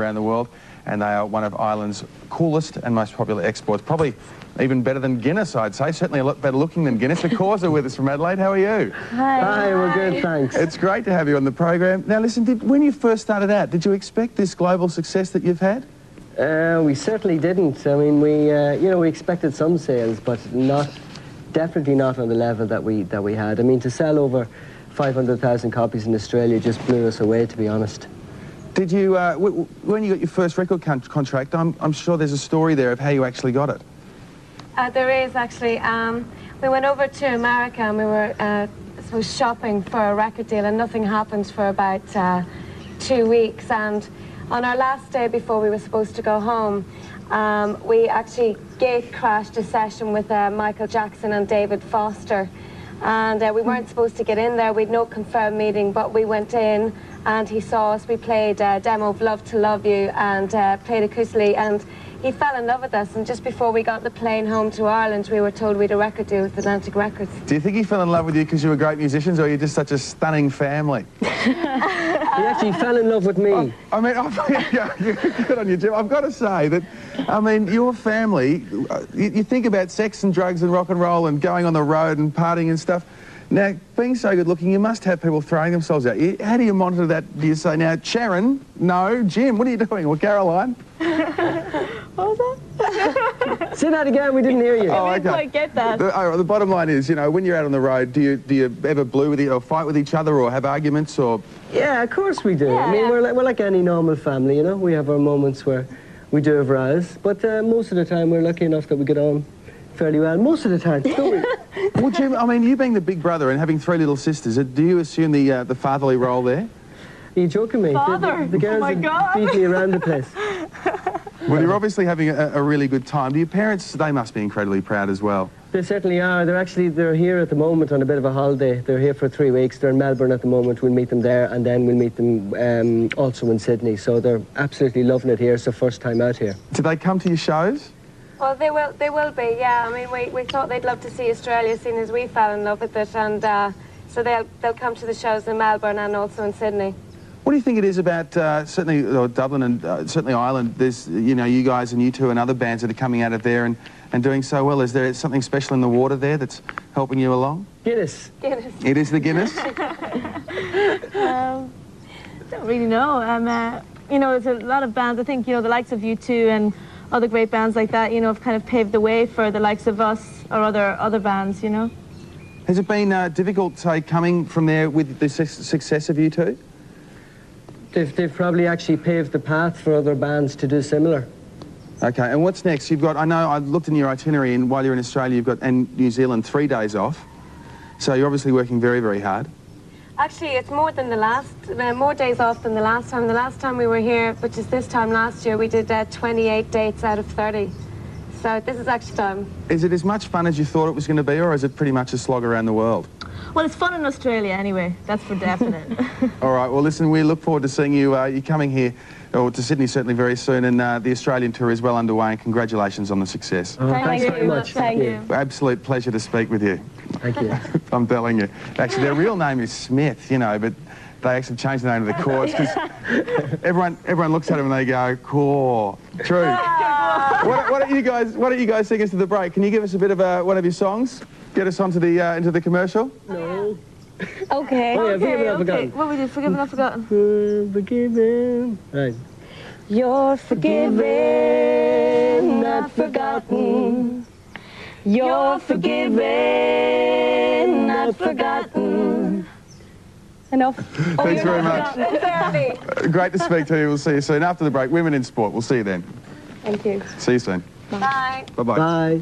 around the world, and they are one of Ireland's coolest and most popular exports. Probably even better than Guinness, I'd say. Certainly a lot better looking than Guinness. The Corrs are with us from Adelaide. How are you? Hi. Hi, we're good, thanks. It's great to have you on the program. Now, listen, when you first started out, did you expect this global success that you've had? We certainly didn't. I mean, we expected some sales, but definitely not on the level that we had. I mean, to sell over 500,000 copies in Australia just blew us away, to be honest. Did you, when you got your first record contract, I'm sure there's a story there of how you actually got it. There is actually. We went over to America and we were shopping for a record deal, and nothing happened for about 2 weeks. And on our last day before we were supposed to go home, we actually gate crashed a session with Michael Jackson and David Foster. And we weren't supposed to get in there. We'd no confirmed meeting, but we went in and he saw us. We played a demo of Love to Love You and played acoustically, and he fell in love with us. And just before we got the plane home to Ireland, we were told we had a record deal with Atlantic Records. Do you think he fell in love with you because you were great musicians, or you're just such a stunning family? He actually fell in love with me. I mean, good on you, Jim. I've got to say that, I mean, your family, you think about sex and drugs and rock and roll and going on the road and partying and stuff. Now, being so good looking, you must have people throwing themselves at you. How do you monitor that? Do you say, now, Sharon, no, Jim, what are you doing? Or Caroline? What was that? Say that again, we didn't hear you. I didn't quite get that. The bottom line is, you know, when you're out on the road, do you ever blue with or fight with each other or have arguments or? Yeah, of course we do. Yeah, I mean, we're like any normal family, you know. We have our moments where we do have rows, but most of the time we're lucky enough that we get on fairly well. Most of the time, don't we? Well, Jim, I mean, you being the big brother and having 3 little sisters, do you assume the fatherly role there? Are you joking me? Father? The girls beat me around the place. Well, you're obviously having a really good time. Do your parents, they must be incredibly proud as well. They certainly are. They're here at the moment on a bit of a holiday. They're here for 3 weeks. They're in Melbourne at the moment. We'll meet them there, and then we'll meet them also in Sydney. So they're absolutely loving it here. It's their first time out here. Do they come to your shows? Well, they will be, yeah. I mean, we thought they'd love to see Australia, seeing as we fell in love with it, and so they'll come to the shows in Melbourne and also in Sydney. What do you think it is about certainly Dublin and certainly Ireland? There's, you know, you guys and you two and other bands that are coming out of there and doing so well. Is there something special in the water there that's helping you along? Guinness. Guinness. It is the Guinness? Don't really know. You know, there's a lot of bands. I think, you know, the likes of U2 and other great bands like that, you know, have kind of paved the way for the likes of us or other bands, you know. Has it been difficult, say, coming from there with the success of U2? They've probably actually paved the path for other bands to do similar. Okay, and what's next? You've got, I know, I looked in your itinerary, and while you're in Australia, you've got, and New Zealand, 3 days off. So you're obviously working very, very hard. Actually, it's more days off than the last time. The last time we were here, which is this time last year, we did 28 dates out of 30. So this is actually time. Is it as much fun as you thought it was going to be, or is it pretty much a slog around the world? Well, it's fun in Australia anyway, that's for definite. All right, well, listen, we look forward to seeing you. You coming here, or to Sydney certainly very soon, and the Australian tour is well underway, and congratulations on the success. Thanks very much. Thank you. Absolute pleasure to speak with you. Thank you. I'm telling you. Actually, their real name is Smith, you know, but they actually changed the name to the Corrs because everyone looks at them and they go, Corrs. True. Why don't you guys sing us to the break? Can you give us a bit of one of your songs? Get us onto the into the commercial? No. Okay. Oh, yeah, Forgiven, Not Forgotten. What we did, Forgiven, Not Forgotten. Forgiven. Right. You're forgiven, not forgotten. You're forgiven, not forgotten. Enough. Thanks very much. Great to speak to you. We'll see you soon. After the break, Women in Sport. We'll see you then. Thank you. See you soon. Bye. Bye-bye. Bye.